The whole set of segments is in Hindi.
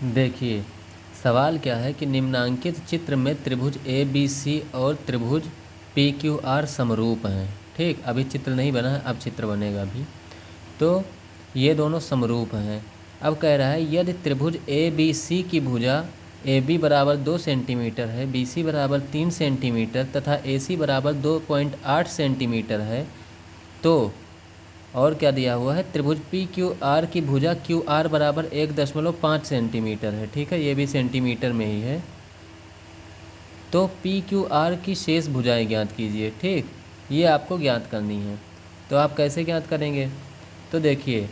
देखिए, सवाल क्या है कि निम्नांकित चित्र में त्रिभुज ए बी सी और त्रिभुज पी क्यू आर समरूप हैं। ठीक, अभी चित्र नहीं बना है, अब चित्र बनेगा अभी। तो ये दोनों समरूप हैं। अब कह रहा है यदि त्रिभुज ए बी सी की भुजा ए बी बराबर 2 सेंटीमीटर है, बी सी बराबर 3 सेंटीमीटर तथा ए सी बराबर 2.8 सेंटीमीटर है, तो और क्या दिया हुआ है, त्रिभुज पी क्यू आर की भुजा क्यू आर बराबर 1.5 सेंटीमीटर है। ठीक है, ये भी सेंटीमीटर में ही है। तो पी क्यू आर की शेष भुजाएं ज्ञात कीजिए। ठीक, ये आपको ज्ञात करनी है। तो आप कैसे ज्ञात करेंगे? तो देखिए,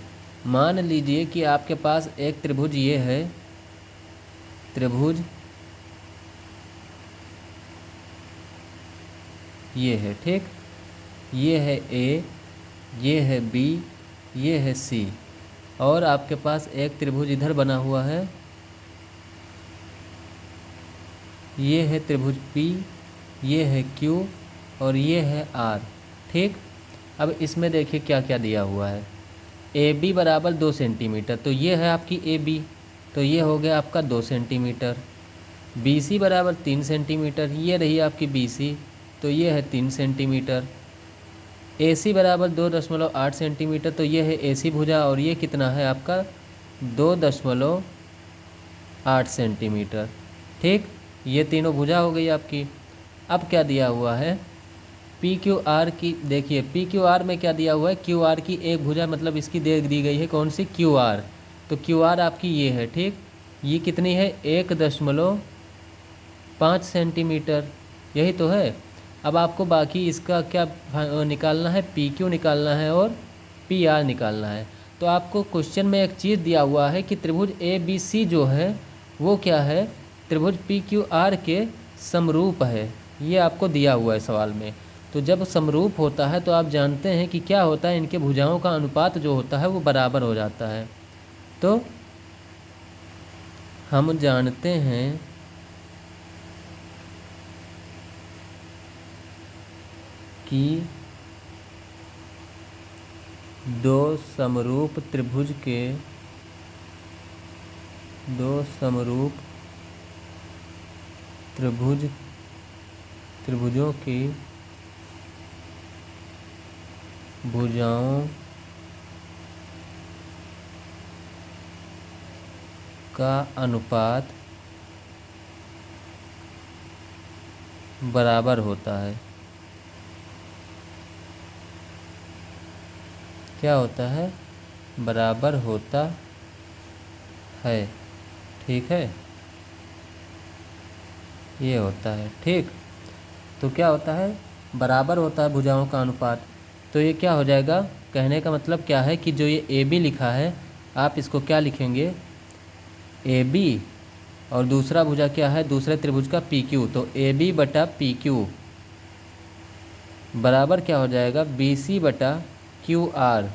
मान लीजिए कि आपके पास एक त्रिभुज ये है, त्रिभुज ये है। ठीक, ये है ए, ये है बी, ये है सी, और आपके पास एक त्रिभुज इधर बना हुआ है, ये है त्रिभुज P, ये है Q और ये है R। ठीक, अब इसमें देखिए क्या क्या दिया हुआ है। ए बी बराबर 2 सेंटीमीटर, तो ये है आपकी ए बी, तो ये हो गया आपका 2 सेंटीमीटर। बी सी बराबर 3 सेंटीमीटर, ये रही आपकी बी सी, तो ये है 3 सेंटीमीटर। ए सी बराबर 2.8 सेंटीमीटर, तो ये है ए सी भुजा, और ये कितना है आपका 2.8 सेंटीमीटर। ठीक, ये तीनों भुजा हो गई आपकी। अब क्या दिया हुआ है, पी क्यू आर की। देखिए, पी क्यू आर में क्या दिया हुआ है, क्यू आर की एक भुजा, मतलब इसकी दी गई है कौन सी, क्यू आर। तो क्यू आर आपकी ये है। ठीक, ये कितनी है, 1.5 सेंटीमीटर, यही तो है। अब आपको बाकी इसका क्या निकालना है, पी क्यू निकालना है और पी आर निकालना है। तो आपको क्वेश्चन में एक चीज़ दिया हुआ है कि त्रिभुज ए बी सी जो है वो क्या है, त्रिभुज पी क्यू आर के समरूप है। ये आपको दिया हुआ है सवाल में। तो जब समरूप होता है तो आप जानते हैं कि क्या होता है, इनके भुजाओं का अनुपात जो होता है वो बराबर हो जाता है। तो हम जानते हैं कि दो समरूप त्रिभुजों की भुजाओं का अनुपात बराबर होता है। क्या होता है, बराबर होता है। ठीक है, ये होता है। ठीक, तो क्या होता है, बराबर होता है भुजाओं का अनुपात। तो ये क्या हो जाएगा, कहने का मतलब क्या है कि जो ये ए बी लिखा है, आप इसको क्या लिखेंगे, ए बी, और दूसरा भुजा क्या है, दूसरे त्रिभुज का पी क्यू, तो ए बी बटा पी क्यू बराबर क्या हो जाएगा, बी सी बटा क्यू आर,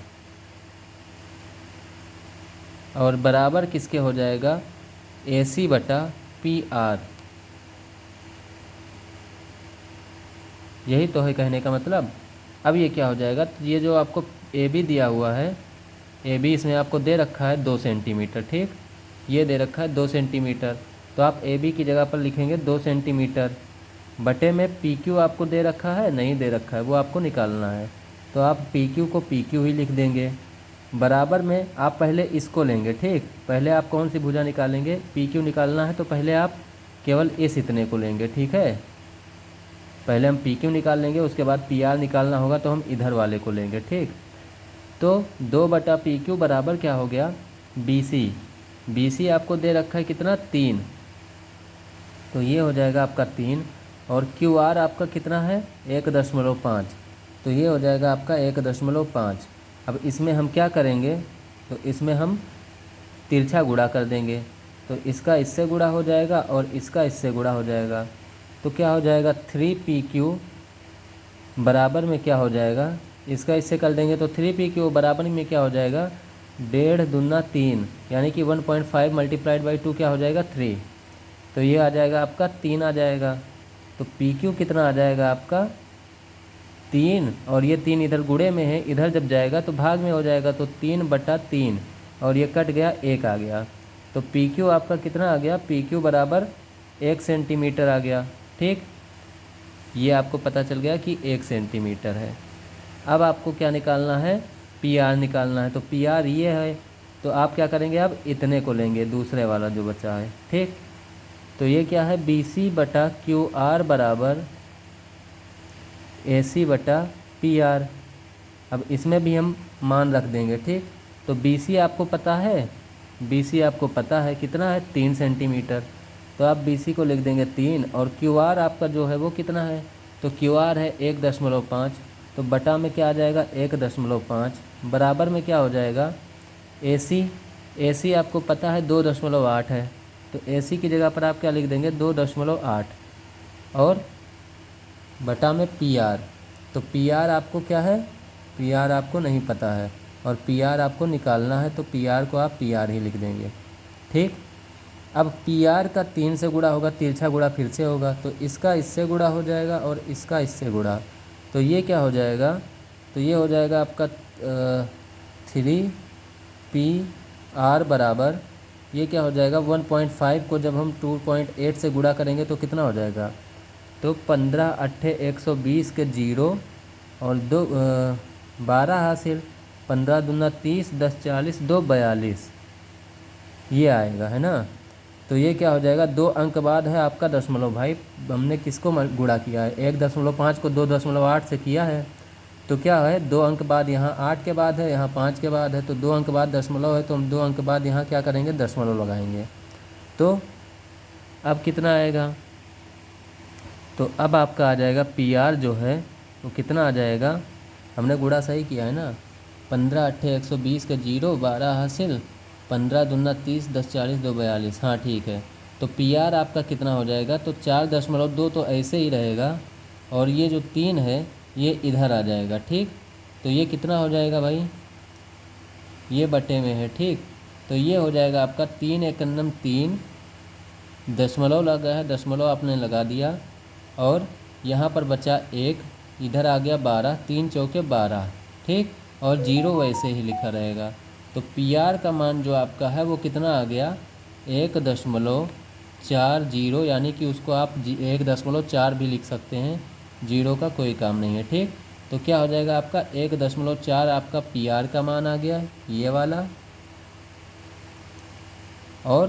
और बराबर किसके हो जाएगा, ए सी बटा पी आर। यही तो है कहने का मतलब। अब ये क्या हो जाएगा, तो ये जो आपको ए बी दिया हुआ है, ए बी इसमें आपको दे रखा है 2 सेंटीमीटर। ठीक, ये दे रखा है 2 सेंटीमीटर, तो आप ए बी की जगह पर लिखेंगे 2 सेंटीमीटर बटे में पी क्यू आपको दे रखा है, नहीं दे रखा है, वो आपको निकालना है। तो आप पी क्यू को पी क्यू ही लिख देंगे। बराबर में आप पहले इसको लेंगे। ठीक, पहले आप कौन सी भुजा निकालेंगे, पी क्यू निकालना है, तो पहले आप केवल इस इतने को लेंगे। ठीक है, पहले हम पी क्यू निकाल लेंगे, उसके बाद पी आर निकालना होगा तो हम इधर वाले को लेंगे। ठीक, तो 2 बटा पी क्यू बराबर क्या हो गया, बी सी। बी सी आपको दे रखा है कितना, 3, तो ये हो जाएगा आपका 3, और क्यू आर आपका कितना है, 1.5, तो ये हो जाएगा आपका 1.5। अब इसमें हम क्या करेंगे, तो इसमें हम तिरछा गुणा कर देंगे, तो इसका इससे गुणा हो जाएगा और इसका इससे गुणा हो जाएगा, तो क्या हो जाएगा, 3PQ बराबर में क्या हो जाएगा, इसका इससे कर देंगे तो 3PQ बराबर में क्या हो जाएगा, 1.5 दूना 3, यानी कि 1.5 मल्टीप्लाइड बाई 2 क्या हो जाएगा, 3। तो ये आ जाएगा आपका 3 आ जाएगा। तो PQ कितना आ जाएगा आपका 3, और ये 3 इधर गुणे में है, इधर जब जाएगा तो भाग में हो जाएगा, तो 3/3, और ये कट गया, 1 आ गया। तो पी क्यू आपका कितना आ गया, पी क्यू बराबर 1 सेंटीमीटर आ गया। ठीक, ये आपको पता चल गया कि 1 सेंटीमीटर है। अब आपको क्या निकालना है, पी आर निकालना है। तो पी आर ये है, तो आप क्या करेंगे, अब इतने को लेंगे, दूसरे वाला जो बचा है। ठीक, तो ये क्या है, बी सी बटा क्यू आर बराबर ए सी बटा पी आर। अब इसमें भी हम मान रख देंगे। ठीक, तो बी सी आपको पता है, बी सी आपको पता है कितना है, 3 सेंटीमीटर। तो आप बी सी को लिख देंगे 3, और क्यू आर आपका जो है वो कितना है, तो क्यू आर है 1.5। तो बटा में क्या आ जाएगा, 1.5, बराबर में क्या हो जाएगा, ए सी आपको पता है 2.8 है। तो ए सी की जगह पर आप क्या लिख देंगे, 2.8, और बटा में पी आर। तो पी आर आपको क्या है, पी आर आपको नहीं पता है, और पी आर आपको निकालना है, तो पी आर को आप पी आर ही लिख देंगे। ठीक, अब पी आर का 3 से गुणा होगा, तिरछा गुणा फिर से होगा, तो इसका इससे गुणा हो जाएगा और इसका इससे गुणा। तो ये क्या हो जाएगा, तो ये हो जाएगा आपका 3 पी आर बराबर, ये क्या हो जाएगा, 1.5 को जब हम 2.8 से गुणा करेंगे तो कितना हो जाएगा, तो 15 अट्ठे 120 के 0 और 12 हासिल, 15 दूना 30, 10 40, 2 42, ये आएगा, है ना। तो ये क्या हो जाएगा, 2 अंक बाद है आपका दशमलव। भाई हमने किसको गुणा किया है, 1.5 को 2.8 से किया है, तो क्या है, 2 अंक बाद यहाँ 8 के बाद है, यहाँ 5 के बाद है, तो 2 अंक बाद दशमलव है, तो हम 2 अंक बाद यहाँ क्या करेंगे, दशमलव लगाएंगे। तो अब कितना आएगा, तो अब आपका आ जाएगा पी आर जो है वो कितना आ जाएगा, हमने गुणा सही किया है ना, 15 अट्ठे 120 के 0, 12 हासिल, 15 दूना 30, 10 40, 2 42, हाँ ठीक है। तो पी आर आपका कितना हो जाएगा, तो 4.2 तो ऐसे ही रहेगा, और ये जो 3 है ये इधर आ जाएगा। ठीक, तो ये कितना हो जाएगा भाई, ये बटे में है। ठीक, तो ये हो जाएगा आपका 3 एकन्नम 3, दशमलव लगा है, दशमलव आपने लगा दिया, और यहाँ पर बचा 1, इधर आ गया 12, 3 चौके 12। ठीक, और 0 वैसे ही लिखा रहेगा। तो पी आर का मान जो आपका है वो कितना आ गया, 1.40, यानी कि उसको आप 1.4 भी लिख सकते हैं, 0 का कोई काम नहीं है। ठीक, तो क्या हो जाएगा आपका 1.4 आपका पी आर का मान आ गया, ये वाला, और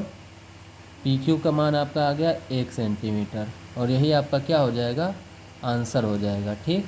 पी क्यू का मान आपका आ गया 1 सेंटीमीटर, और यही आपका क्या हो जाएगा, आंसर हो जाएगा। ठीक।